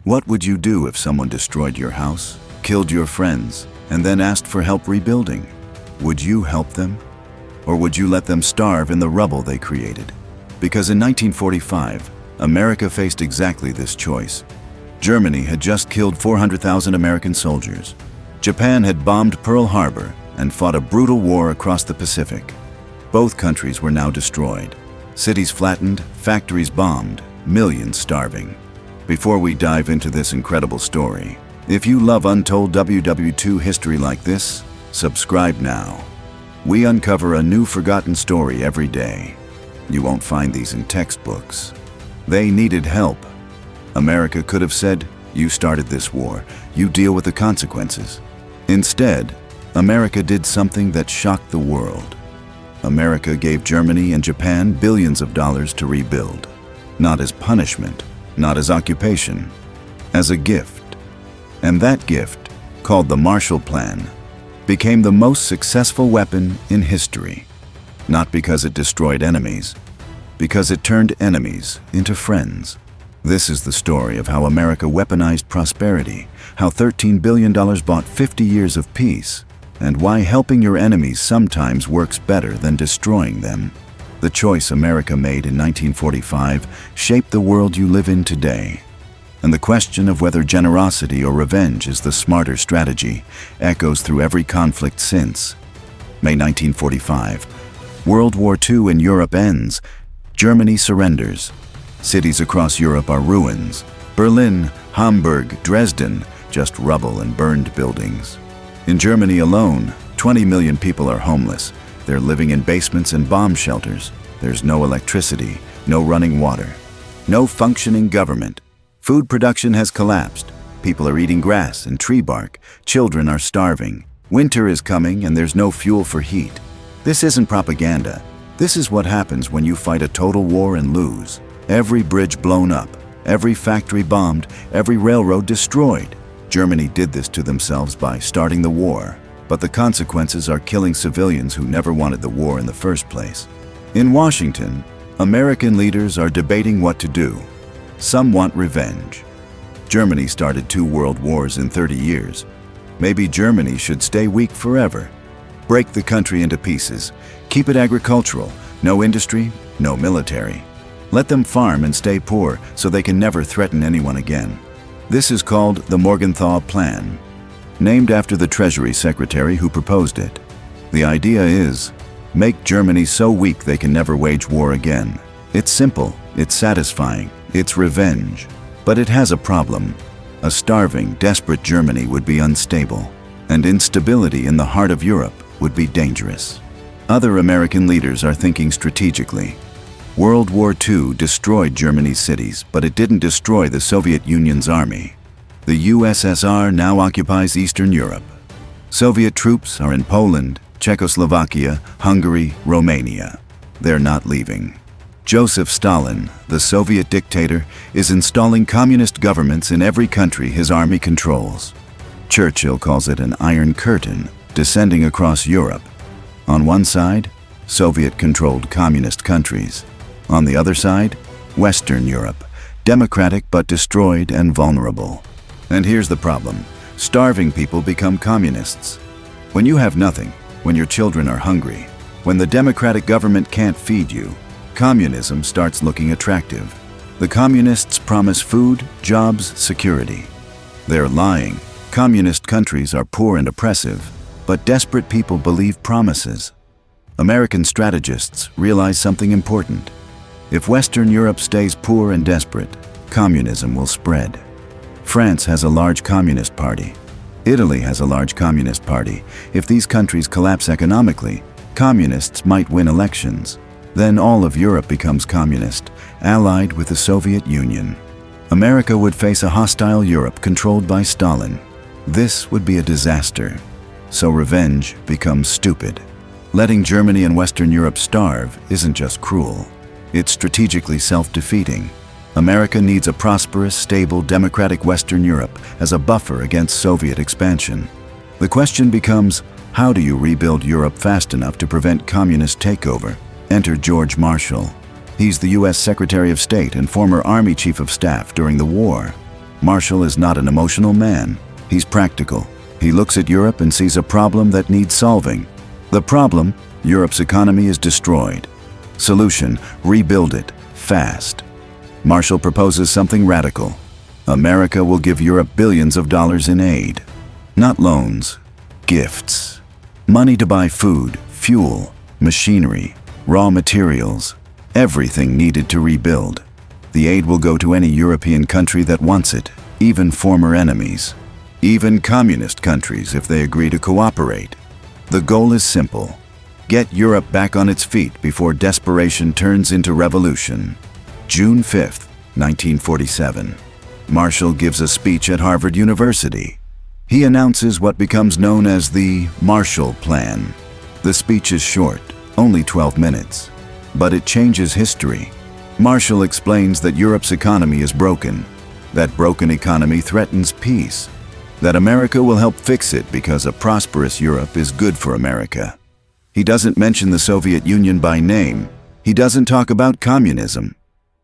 What would you do if someone destroyed your house, killed your friends, and then asked for help rebuilding? Would you help them? Or would you let them starve in the rubble they created? Because in 1945, America faced exactly this choice. Germany had just killed 400,000 American soldiers. Japan had bombed Pearl Harbor and fought a brutal war across the Pacific. Both countries were now destroyed. Cities flattened, factories bombed, millions starving. Before we dive into this incredible story, if you love untold WW2 history like this, subscribe now. We uncover a new forgotten story every day. You won't find these in textbooks. They needed help. America could have said, "You started this war, you deal with the consequences." Instead, America did something that shocked the world. America gave Germany and Japan billions of dollars to rebuild. Not as punishment, not as occupation, as a gift. And that gift, called the Marshall Plan, became the most successful weapon in history. Not because it destroyed enemies, because it turned enemies into friends. This is the story of how America weaponized prosperity, how $13 billion bought 50 years of peace, and why helping your enemies sometimes works better than destroying them. The choice America made in 1945 shaped the world you live in today. And the question of whether generosity or revenge is the smarter strategy echoes through every conflict since. May 1945. World War II in Europe ends. Germany surrenders. Cities across Europe are ruins. Berlin, Hamburg, Dresden, just rubble and burned buildings. In Germany alone, 20 million people are homeless. They're living in basements and bomb shelters. There's no electricity, no running water, no functioning government. Food production has collapsed. People are eating grass and tree bark. Children are starving. Winter is coming and there's no fuel for heat. This isn't propaganda. This is what happens when you fight a total war and lose. Every bridge blown up, every factory bombed, every railroad destroyed. Germany did this to themselves by starting the war. But the consequences are killing civilians who never wanted the war in the first place. In Washington, American leaders are debating what to do. Some want revenge. Germany started 2 world wars in 30 years. Maybe Germany should stay weak forever. Break the country into pieces. Keep it agricultural. No industry, no military. Let them farm and stay poor so they can never threaten anyone again. This is called the Morgenthau Plan, named after the Treasury Secretary who proposed it. The idea is, make Germany so weak they can never wage war again. It's simple, it's satisfying, it's revenge. But it has a problem. A starving, desperate Germany would be unstable, and instability in the heart of Europe would be dangerous. Other American leaders are thinking strategically. World War II destroyed Germany's cities, but it didn't destroy the Soviet Union's army. The USSR now occupies Eastern Europe. Soviet troops are in Poland, Czechoslovakia, Hungary, Romania. They're not leaving. Joseph Stalin, the Soviet dictator, is installing communist governments in every country his army controls. Churchill calls it an Iron Curtain descending across Europe. On one side, Soviet-controlled communist countries. On the other side, Western Europe, democratic but destroyed and vulnerable. And here's the problem. Starving people become communists. When you have nothing, when your children are hungry, when the democratic government can't feed you, communism starts looking attractive. The communists promise food, jobs, security. They're lying. Communist countries are poor and oppressive, but desperate people believe promises. American strategists realize something important. If Western Europe stays poor and desperate, communism will spread. France has a large communist party. Italy has a large communist party. If these countries collapse economically, communists might win elections. Then all of Europe becomes communist, allied with the Soviet Union. America would face a hostile Europe controlled by Stalin. This would be a disaster. So revenge becomes stupid. Letting Germany and Western Europe starve isn't just cruel. It's strategically self-defeating. America needs a prosperous, stable, democratic Western Europe as a buffer against Soviet expansion. The question becomes, how do you rebuild Europe fast enough to prevent communist takeover? Enter George Marshall. He's the U.S. Secretary of State and former Army Chief of Staff during the war. Marshall is not an emotional man. He's practical. He looks at Europe and sees a problem that needs solving. The problem? Europe's economy is destroyed. Solution: rebuild it, fast. Marshall proposes something radical. America will give Europe billions of dollars in aid. Not loans, gifts. Money to buy food, fuel, machinery, raw materials, everything needed to rebuild. The aid will go to any European country that wants it, even former enemies. Even communist countries if they agree to cooperate. The goal is simple: get Europe back on its feet before desperation turns into revolution. June 5th, 1947. Marshall gives a speech at Harvard University. He announces what becomes known as the Marshall Plan. The speech is short, only 12 minutes, but it changes history. Marshall explains that Europe's economy is broken. That broken economy threatens peace. That America will help fix it because a prosperous Europe is good for America. He doesn't mention the Soviet Union by name. He doesn't talk about communism.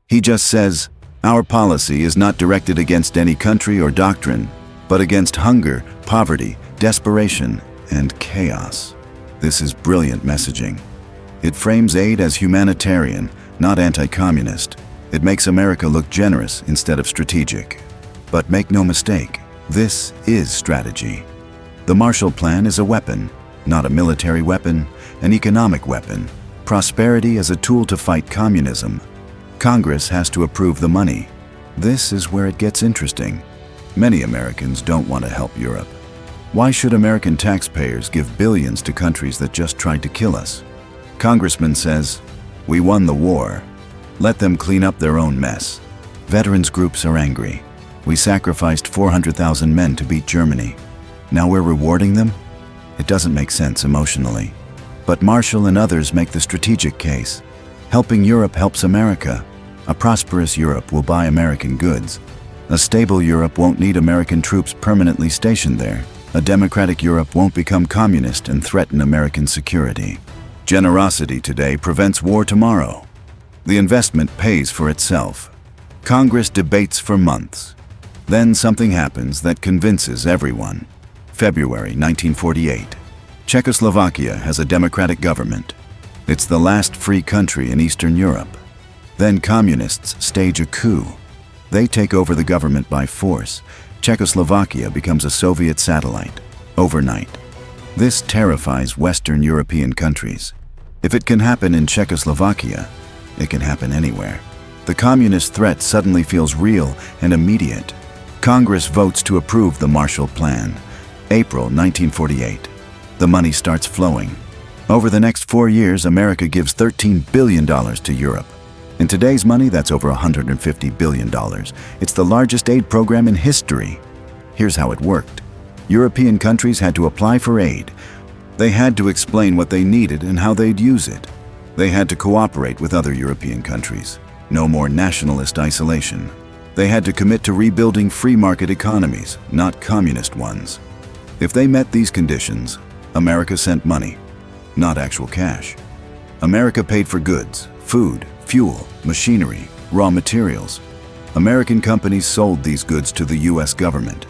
He just says, our policy is not directed against any country or doctrine, but against hunger, poverty, desperation, and chaos. This is brilliant messaging. It frames aid as humanitarian, not anti-communist. It makes America look generous instead of strategic. But make no mistake, this is strategy. The Marshall Plan is a weapon, not a military weapon, an economic weapon. Prosperity as a tool to fight communism. Congress has to approve the money. This is where it gets interesting. Many Americans don't want to help Europe. Why should American taxpayers give billions to countries that just tried to kill us? Congressman says, we won the war. Let them clean up their own mess. Veterans groups are angry. We sacrificed 400,000 men to beat Germany. Now we're rewarding them? It doesn't make sense emotionally. But Marshall and others make the strategic case. Helping Europe helps America. A prosperous Europe will buy American goods. A stable Europe won't need American troops permanently stationed there. A democratic Europe won't become communist and threaten American security. Generosity today prevents war tomorrow. The investment pays for itself. Congress debates for months. Then something happens that convinces everyone. February 1948. Czechoslovakia has a democratic government. It's the last free country in Eastern Europe. Then communists stage a coup. They take over the government by force. Czechoslovakia becomes a Soviet satellite, overnight. This terrifies Western European countries. If it can happen in Czechoslovakia, it can happen anywhere. The communist threat suddenly feels real and immediate. Congress votes to approve the Marshall Plan. April 1948. The money starts flowing. Over the next 4 years, America gives $13 billion to Europe. In today's money, that's over $150 billion. It's the largest aid program in history. Here's how it worked. European countries had to apply for aid. They had to explain what they needed and how they'd use it. They had to cooperate with other European countries. No more nationalist isolation. They had to commit to rebuilding free market economies, not communist ones. If they met these conditions, America sent money, not actual cash. America paid for goods, food, fuel, machinery, raw materials. American companies sold these goods to the US government.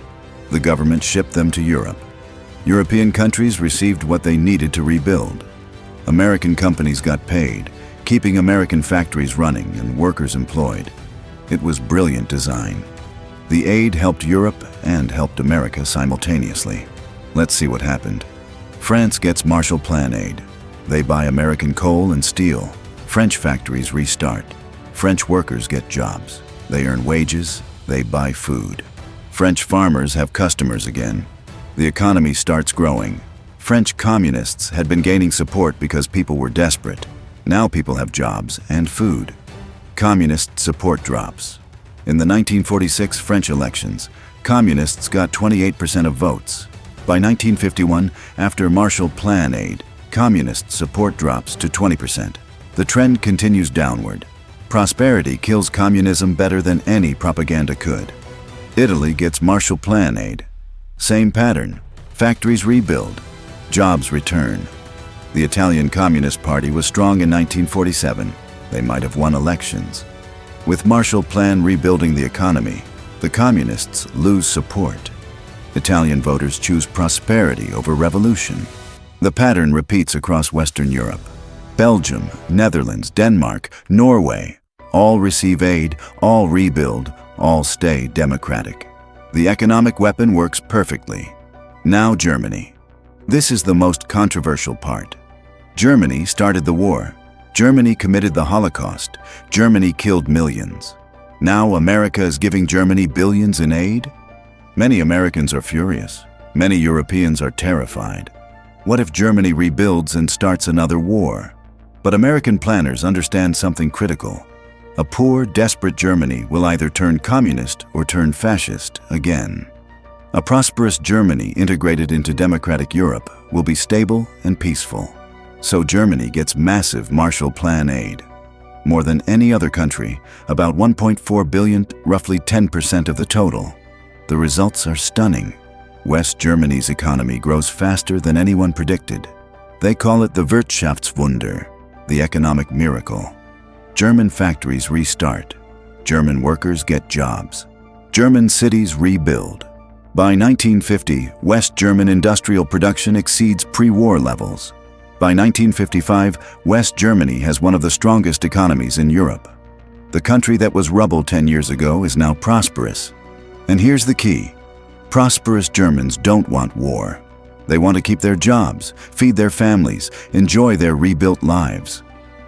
The government shipped them to Europe. European countries received what they needed to rebuild. American companies got paid, keeping American factories running and workers employed. It was brilliant design. The aid helped Europe and helped America simultaneously. Let's see what happened. France gets Marshall Plan aid. They buy American coal and steel. French factories restart. French workers get jobs. They earn wages. They buy food. French farmers have customers again. The economy starts growing. French communists had been gaining support because people were desperate. Now people have jobs and food. Communist support drops. In the 1946 French elections, communists got 28% of votes. By 1951, after Marshall Plan aid, communist support drops to 20%. The trend continues downward. Prosperity kills communism better than any propaganda could. Italy gets Marshall Plan aid. Same pattern. Factories rebuild. Jobs return. The Italian Communist Party was strong in 1947. They might have won elections. With Marshall Plan rebuilding the economy, The communists lose support. Italian voters choose prosperity over revolution. The pattern repeats across Western Europe. Belgium, Netherlands, Denmark, Norway, all receive aid, all rebuild, all stay democratic. The economic weapon works perfectly. Now Germany. This is the most controversial part. Germany started the war. Germany committed the Holocaust. Germany killed millions. Now America is giving Germany billions in aid? Many Americans are furious. Many Europeans are terrified. What if Germany rebuilds and starts another war? But American planners understand something critical. A poor, desperate Germany will either turn communist or turn fascist again. A prosperous Germany integrated into democratic Europe will be stable and peaceful. So Germany gets massive Marshall Plan aid. More than any other country, about 1.4 billion, roughly 10% of the total. The results are stunning. West Germany's economy grows faster than anyone predicted. They call it the Wirtschaftswunder, the economic miracle. German factories restart. German workers get jobs. German cities rebuild. By 1950, West German industrial production exceeds pre-war levels. By 1955, West Germany has one of the strongest economies in Europe. The country that was rubble 10 years ago is now prosperous. And here's the key. Prosperous Germans don't want war. They want to keep their jobs, feed their families, enjoy their rebuilt lives.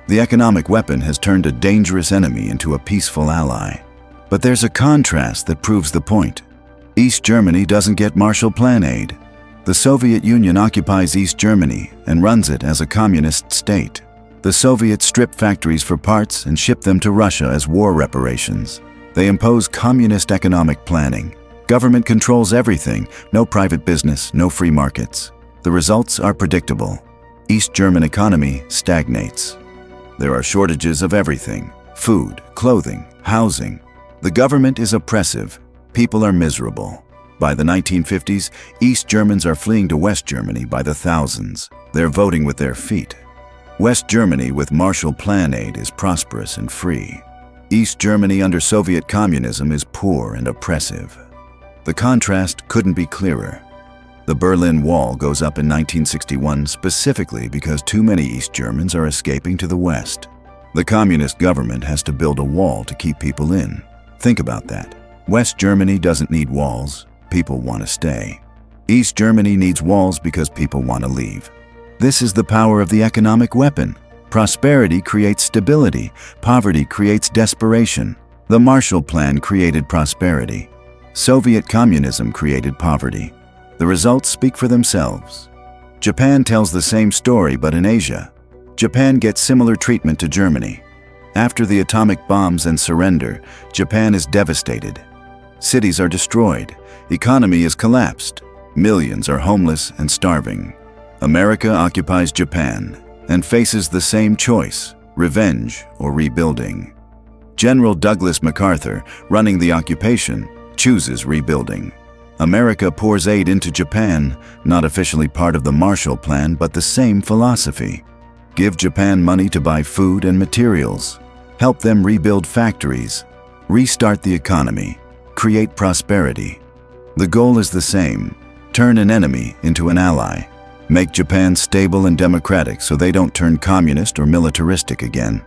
The economic weapon has turned a dangerous enemy into a peaceful ally. But there's a contrast that proves the point. East Germany doesn't get Marshall Plan aid. The Soviet Union occupies East Germany and runs it as a communist state. The Soviets strip factories for parts and ship them to Russia as war reparations. They impose communist economic planning. Government controls everything, no private business, no free markets. The results are predictable. East German economy stagnates. There are shortages of everything: food, clothing, housing. The government is oppressive. People are miserable. By the 1950s, East Germans are fleeing to West Germany by the thousands. They're voting with their feet. West Germany with Marshall Plan aid is prosperous and free. East Germany under Soviet communism is poor and oppressive. The contrast couldn't be clearer. The Berlin Wall goes up in 1961 specifically because too many East Germans are escaping to the West. The communist government has to build a wall to keep people in. Think about that. West Germany doesn't need walls. People want to stay. East Germany needs walls because people want to leave. This is the power of the economic weapon. Prosperity creates stability. Poverty creates desperation. The Marshall Plan created prosperity. Soviet communism created poverty. The results speak for themselves. Japan tells the same story, but in Asia. Japan gets similar treatment to Germany. After the atomic bombs and surrender, Japan is devastated. Cities are destroyed. Economy is collapsed. Millions are homeless and starving. America occupies Japan and faces the same choice: revenge or rebuilding. General Douglas MacArthur, running the occupation, chooses rebuilding. America pours aid into Japan, not officially part of the Marshall Plan, but the same philosophy. Give Japan money to buy food and materials. Help them rebuild factories. Restart the economy. Create prosperity. The goal is the same: turn an enemy into an ally. Make Japan stable and democratic so they don't turn communist or militaristic again.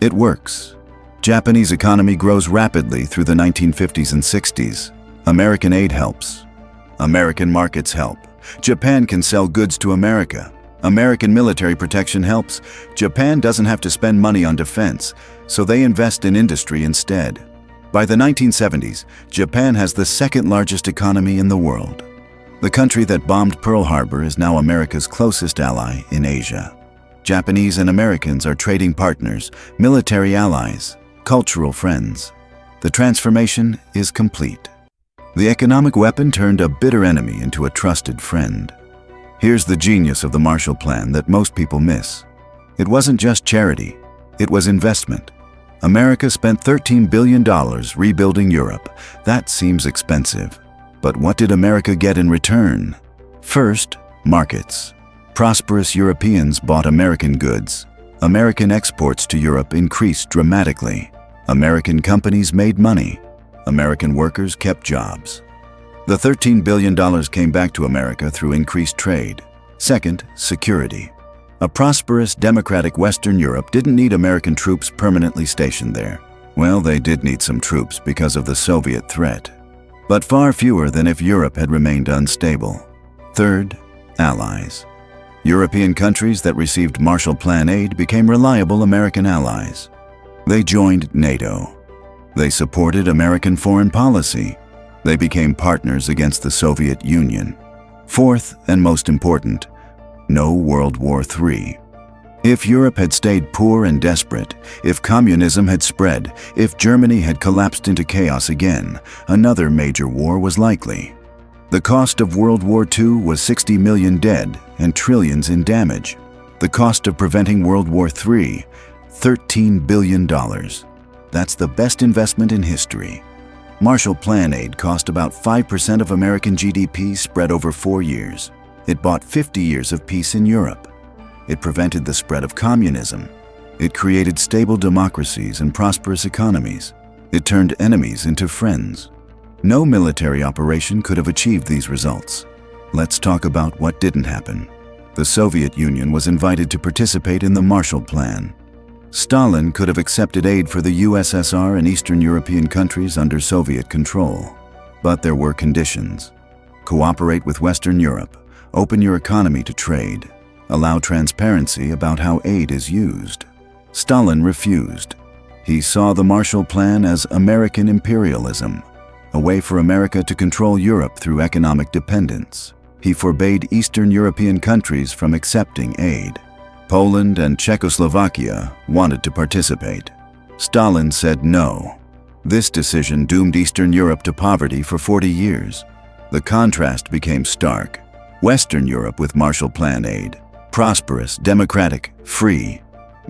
It works. Japanese economy grows rapidly through the 1950s and 60s. American aid helps. American markets help. Japan can sell goods to America. American military protection helps. Japan doesn't have to spend money on defense, so they invest in industry instead. By the 1970s, Japan has the second largest economy in the world. The country that bombed Pearl Harbor is now America's closest ally in Asia. Japanese and Americans are trading partners, military allies, cultural friends. The transformation is complete. The economic weapon turned a bitter enemy into a trusted friend. Here's the genius of the Marshall Plan that most people miss. It wasn't just charity, it was investment. America spent $13 billion rebuilding Europe. That seems expensive. But what did America get in return? First, markets. Prosperous Europeans bought American goods. American exports to Europe increased dramatically. American companies made money. American workers kept jobs. The $13 billion came back to America through increased trade. Second, security. A prosperous, democratic Western Europe didn't need American troops permanently stationed there. Well, they did need some troops because of the Soviet threat, but far fewer than if Europe had remained unstable. Third, allies. European countries that received Marshall Plan aid became reliable American allies. They joined NATO. They supported American foreign policy. They became partners against the Soviet Union. Fourth, and most important, no World War III. If Europe had stayed poor and desperate, if communism had spread, if Germany had collapsed into chaos again, another major war was likely. The cost of World War II was 60 million dead and trillions in damage. The cost of preventing World War III, $13 billion. That's the best investment in history. Marshall Plan aid cost about 5% of American GDP spread over 4 years. It bought 50 years of peace in Europe. It prevented the spread of communism. It created stable democracies and prosperous economies. It turned enemies into friends. No military operation could have achieved these results. Let's talk about what didn't happen. The Soviet Union was invited to participate in the Marshall Plan. Stalin could have accepted aid for the USSR and Eastern European countries under Soviet control. But there were conditions. Cooperate with Western Europe. Open your economy to trade. Allow transparency about how aid is used. Stalin refused. He saw the Marshall Plan as American imperialism, a way for America to control Europe through economic dependence. He forbade Eastern European countries from accepting aid. Poland and Czechoslovakia wanted to participate. Stalin said no. This decision doomed Eastern Europe to poverty for 40 years. The contrast became stark. Western Europe with Marshall Plan aid, prosperous, democratic, free,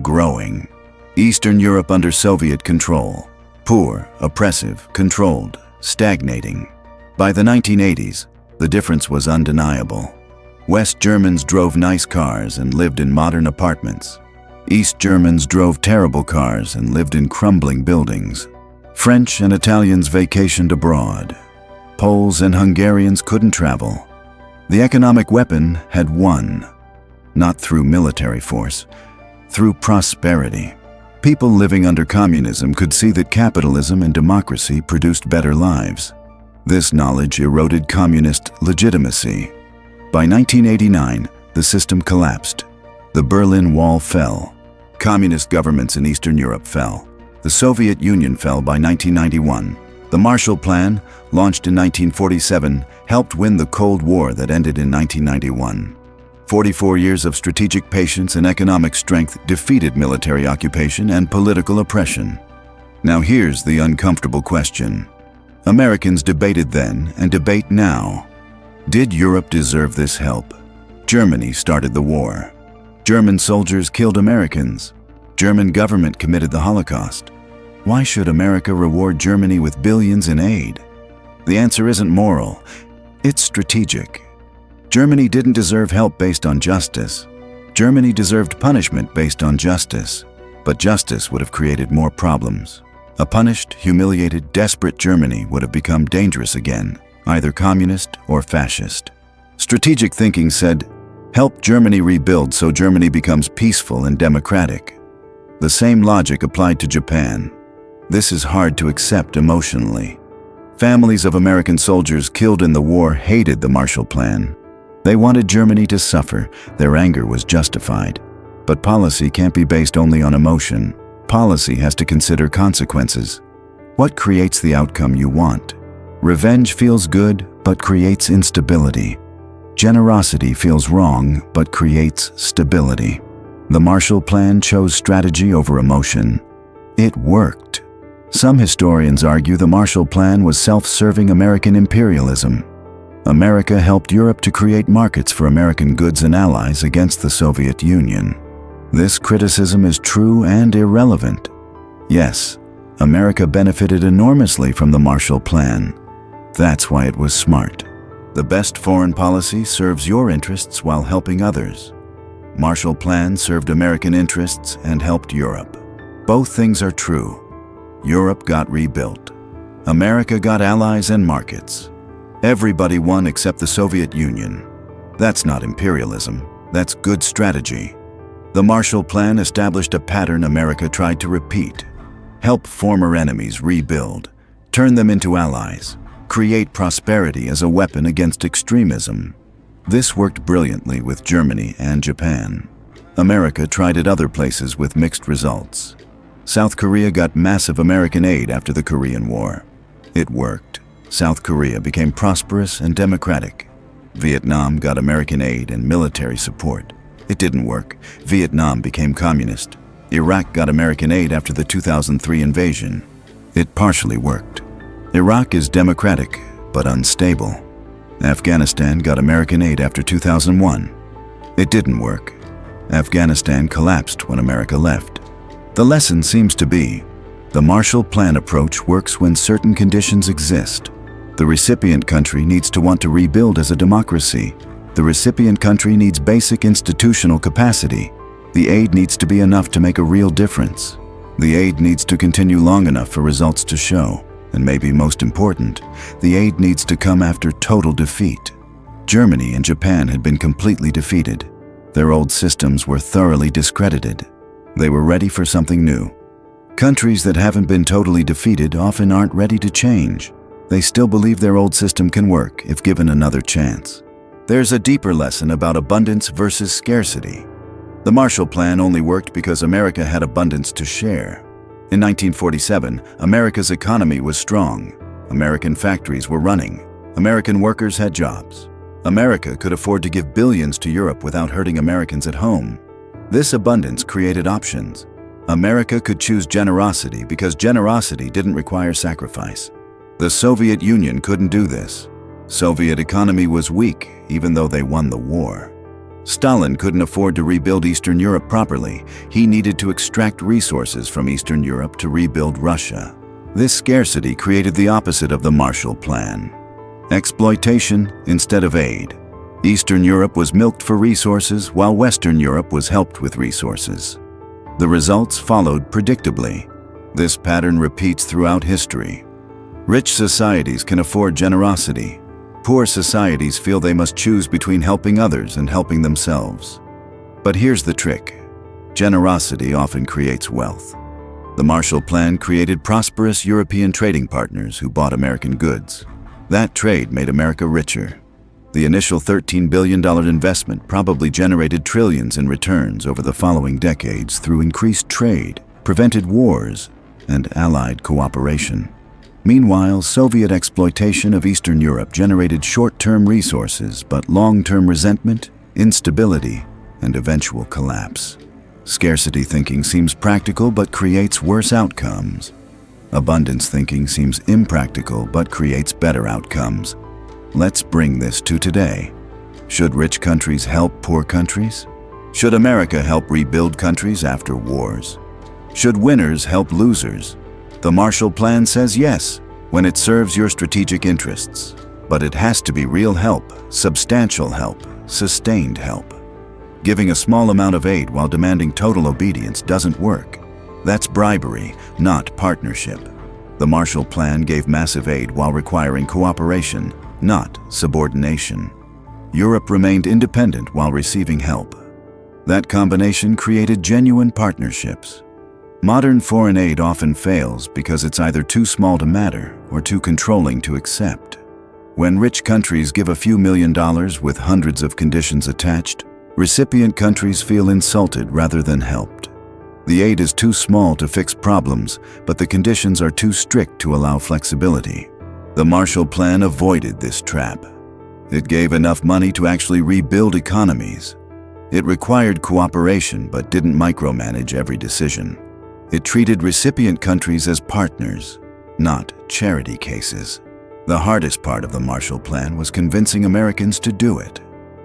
growing. Eastern Europe under Soviet control, poor, oppressive, controlled, stagnating. By the 1980s, the difference was undeniable. West Germans drove nice cars and lived in modern apartments. East Germans drove terrible cars and lived in crumbling buildings. French and Italians vacationed abroad. Poles and Hungarians couldn't travel. The economic weapon had won, not through military force, through prosperity. People living under communism could see that capitalism and democracy produced better lives. This knowledge eroded communist legitimacy. By 1989, the system collapsed. The Berlin Wall fell. Communist governments in Eastern Europe fell. The Soviet Union fell by 1991. The Marshall Plan, launched in 1947, helped win the Cold War that ended in 1991. 44 years of strategic patience and economic strength defeated military occupation and political oppression. Now here's the uncomfortable question. Americans debated then and debate now. Did Europe deserve this help? Germany started the war. German soldiers killed Americans. German government committed the Holocaust. Why should America reward Germany with billions in aid? The answer isn't moral, it's strategic. Germany didn't deserve help based on justice. Germany deserved punishment based on justice, but justice would have created more problems. A punished, humiliated, desperate Germany would have become dangerous again, either communist or fascist. Strategic thinking said, help Germany rebuild so Germany becomes peaceful and democratic. The same logic applied to Japan. This is hard to accept emotionally. Families of American soldiers killed in the war hated the Marshall Plan. They wanted Germany to suffer. Their anger was justified. But policy can't be based only on emotion. Policy has to consider consequences. What creates the outcome you want? Revenge feels good, but creates instability. Generosity feels wrong, but creates stability. The Marshall Plan chose strategy over emotion. It worked. Some historians argue the Marshall Plan was self-serving American imperialism. America helped Europe to create markets for American goods and allies against the Soviet Union. This criticism is true and irrelevant. Yes, America benefited enormously from the Marshall Plan. That's why it was smart. The best foreign policy serves your interests while helping others. Marshall Plan served American interests and helped Europe. Both things are true. Europe got rebuilt. America got allies and markets. Everybody won except the Soviet Union. That's not imperialism, that's good strategy. The Marshall Plan established a pattern America tried to repeat. Help former enemies rebuild, turn them into allies, create prosperity as a weapon against extremism. This worked brilliantly with Germany and Japan. America tried it other places with mixed results. South Korea got massive American aid after the Korean War. It worked. South Korea became prosperous and democratic. Vietnam got American aid and military support. It didn't work. Vietnam became communist. Iraq got American aid after the 2003 invasion. It partially worked. Iraq is democratic, but unstable. Afghanistan got American aid after 2001. It didn't work. Afghanistan collapsed when America left. The lesson seems to be, the Marshall Plan approach works when certain conditions exist. The recipient country needs to want to rebuild as a democracy. The recipient country needs basic institutional capacity. The aid needs to be enough to make a real difference. The aid needs to continue long enough for results to show. And maybe most important, the aid needs to come after total defeat. Germany and Japan had been completely defeated. Their old systems were thoroughly discredited. They were ready for something new. Countries that haven't been totally defeated often aren't ready to change. They still believe their old system can work if given another chance. There's a deeper lesson about abundance versus scarcity. The Marshall Plan only worked because America had abundance to share. In 1947, America's economy was strong. American factories were running. American workers had jobs. America could afford to give billions to Europe without hurting Americans at home. This abundance created options. America could choose generosity because generosity didn't require sacrifice. The Soviet Union couldn't do this. Soviet economy was weak, even though they won the war. Stalin couldn't afford to rebuild Eastern Europe properly. He needed to extract resources from Eastern Europe to rebuild Russia. This scarcity created the opposite of the Marshall Plan. Exploitation instead of aid. Eastern Europe was milked for resources while Western Europe was helped with resources. The results followed predictably. This pattern repeats throughout history. Rich societies can afford generosity. Poor societies feel they must choose between helping others and helping themselves. But here's the trick. Generosity often creates wealth. The Marshall Plan created prosperous European trading partners who bought American goods. That trade made America richer. The initial $13 billion investment probably generated trillions in returns over the following decades through increased trade, prevented wars, and allied cooperation. Meanwhile, Soviet exploitation of Eastern Europe generated short-term resources, but long-term resentment, instability, and eventual collapse. Scarcity thinking seems practical but creates worse outcomes. Abundance thinking seems impractical but creates better outcomes. Let's bring this to today. Should rich countries help poor countries? Should America help rebuild countries after wars? Should winners help losers? The Marshall Plan says yes, when it serves your strategic interests. But it has to be real help, substantial help, sustained help. Giving a small amount of aid while demanding total obedience doesn't work. That's bribery, not partnership. The Marshall Plan gave massive aid while requiring cooperation, not subordination. Europe remained independent while receiving help. That combination created genuine partnerships. Modern foreign aid often fails because it's either too small to matter or too controlling to accept. When rich countries give a few $1 million with hundreds of conditions attached, recipient countries feel insulted rather than helped. The aid is too small to fix problems, but the conditions are too strict to allow flexibility. The Marshall Plan avoided this trap. It gave enough money to actually rebuild economies. It required cooperation but didn't micromanage every decision. It treated recipient countries as partners, not charity cases. The hardest part of the Marshall Plan was convincing Americans to do it.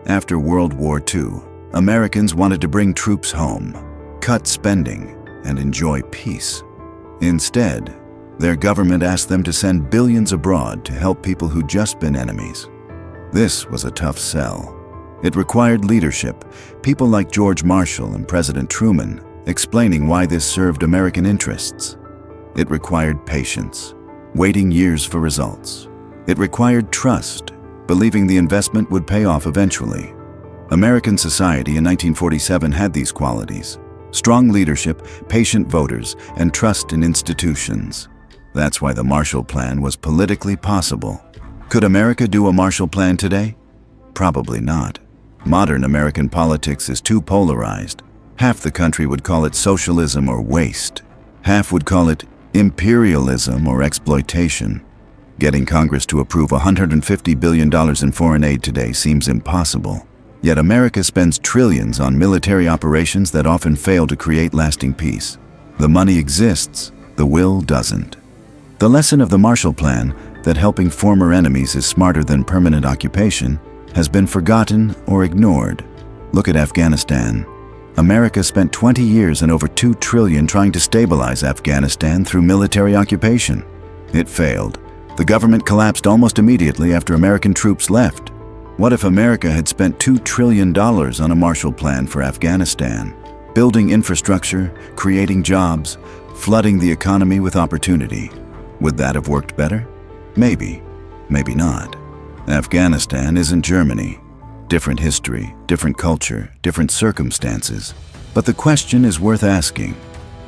After World War II, Americans wanted to bring troops home, cut spending, and enjoy peace. Instead, their government asked them to send billions abroad to help people who'd just been enemies. This was a tough sell. It required leadership, people like George Marshall and President Truman, explaining why this served American interests. It required patience. waiting years for results. It required trust, believing the investment would pay off eventually. American society in 1947 had these qualities: strong leadership, patient voters, and trust in institutions. That's why the Marshall Plan was politically possible. Could America do a Marshall Plan today? Probably not. Modern American politics is too polarized. Half the country would call it socialism or waste. Half would call it imperialism or exploitation. Getting Congress to approve $150 billion in foreign aid today seems impossible. Yet America spends trillions on military operations that often fail to create lasting peace. The money exists, the will doesn't. The lesson of the Marshall Plan, that helping former enemies is smarter than permanent occupation, has been forgotten or ignored. Look at Afghanistan. America spent 20 years and over $2 trillion trying to stabilize Afghanistan through military occupation. It failed. The government collapsed almost immediately after American troops left. What if America had spent $2 trillion on a Marshall Plan for Afghanistan, building infrastructure, creating jobs, flooding the economy with opportunity? Would that have worked better? Maybe, maybe not. Afghanistan isn't Germany. Different history, different culture, different circumstances. But the question is worth asking.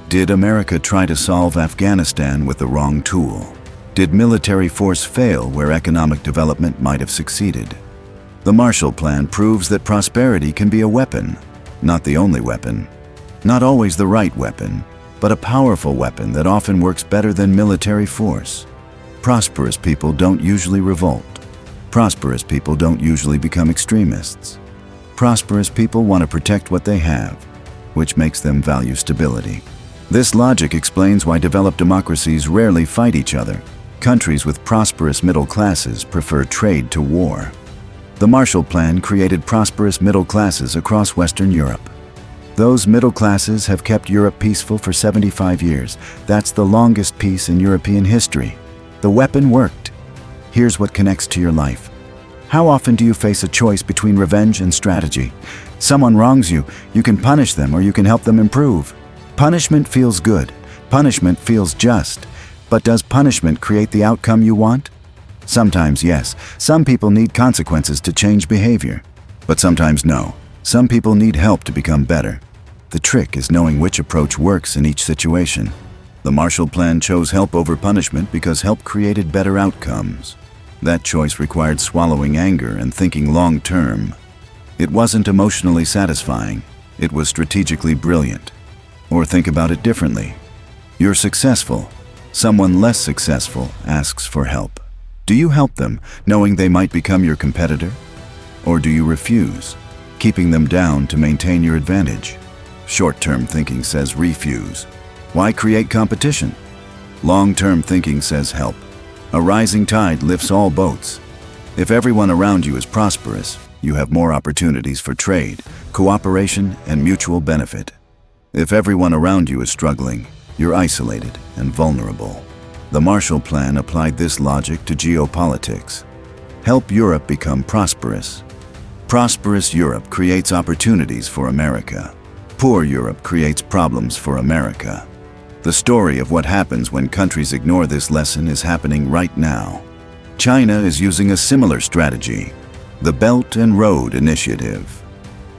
Did America try to solve Afghanistan with the wrong tool? Did military force fail where economic development might have succeeded? The Marshall Plan proves that prosperity can be a weapon, not the only weapon. Not always the right weapon, but a powerful weapon that often works better than military force. Prosperous people don't usually revolt. Prosperous people don't usually become extremists. Prosperous people want to protect what they have, which makes them value stability. This logic explains why developed democracies rarely fight each other. Countries with prosperous middle classes prefer trade to war. The Marshall Plan created prosperous middle classes across Western Europe. Those middle classes have kept Europe peaceful for 75 years. That's the longest peace in European history. The weapon worked. Here's what connects to your life. How often do you face a choice between revenge and strategy? Someone wrongs you, you can punish them or you can help them improve. Punishment feels good. Punishment feels just. But does punishment create the outcome you want? Sometimes yes. Some people need consequences to change behavior. But sometimes no. Some people need help to become better. The trick is knowing which approach works in each situation. The Marshall Plan chose help over punishment because help created better outcomes. That choice required swallowing anger and thinking long-term. It wasn't emotionally satisfying. It was strategically brilliant. Or think about it differently. You're successful. Someone less successful asks for help. Do you help them, knowing they might become your competitor? Or do you refuse, keeping them down to maintain your advantage? Short-term thinking says refuse. Why create competition? Long-term thinking says help. A rising tide lifts all boats. If everyone around you is prosperous, you have more opportunities for trade, cooperation, and mutual benefit. If everyone around you is struggling, you're isolated and vulnerable. The Marshall Plan applied this logic to geopolitics. Help Europe become prosperous. Prosperous Europe creates opportunities for America. Poor Europe creates problems for America. The story of what happens when countries ignore this lesson is happening right now. China is using a similar strategy, the Belt and Road Initiative.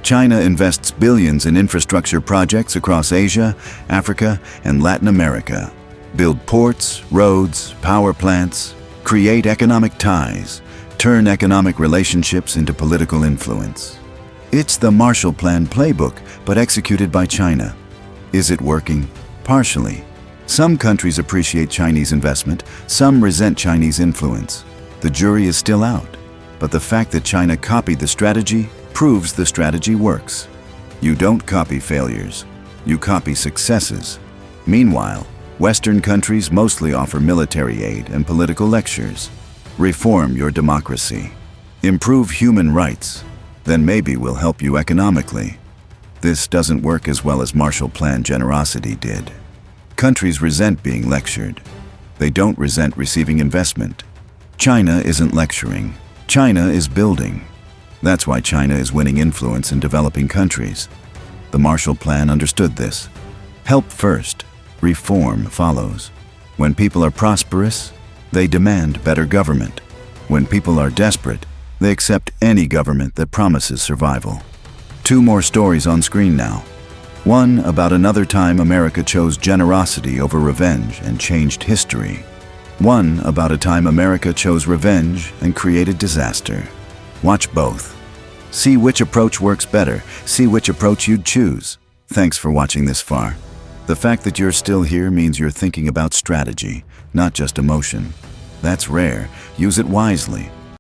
China invests billions in infrastructure projects across Asia, Africa, and Latin America. Build ports, roads, power plants, create economic ties, turn economic relationships into political influence. It's the Marshall Plan playbook, but executed by China. Is it working? Partially. Some countries appreciate Chinese investment, some resent Chinese influence. The jury is still out, but the fact that China copied the strategy proves the strategy works. You don't copy failures, you copy successes. Meanwhile, Western countries mostly offer military aid and political lectures. Reform your democracy. Improve human rights. Then maybe we'll help you economically. This doesn't work as well as Marshall Plan generosity did. Countries resent being lectured. They don't resent receiving investment. China isn't lecturing. China is building. That's why China is winning influence in developing countries. The Marshall Plan understood this. Help first. Reform follows. When people are prosperous, They demand better government. When people are desperate, they accept any government that promises survival. 2 more stories on screen now. One about another time America chose generosity over revenge and changed history. One about a time America chose revenge and created disaster. Watch both. See which approach works better. See which approach you'd choose. Thanks for watching this far. The fact that you're still here means you're thinking about strategy, not just emotion. That's rare. Use it wisely.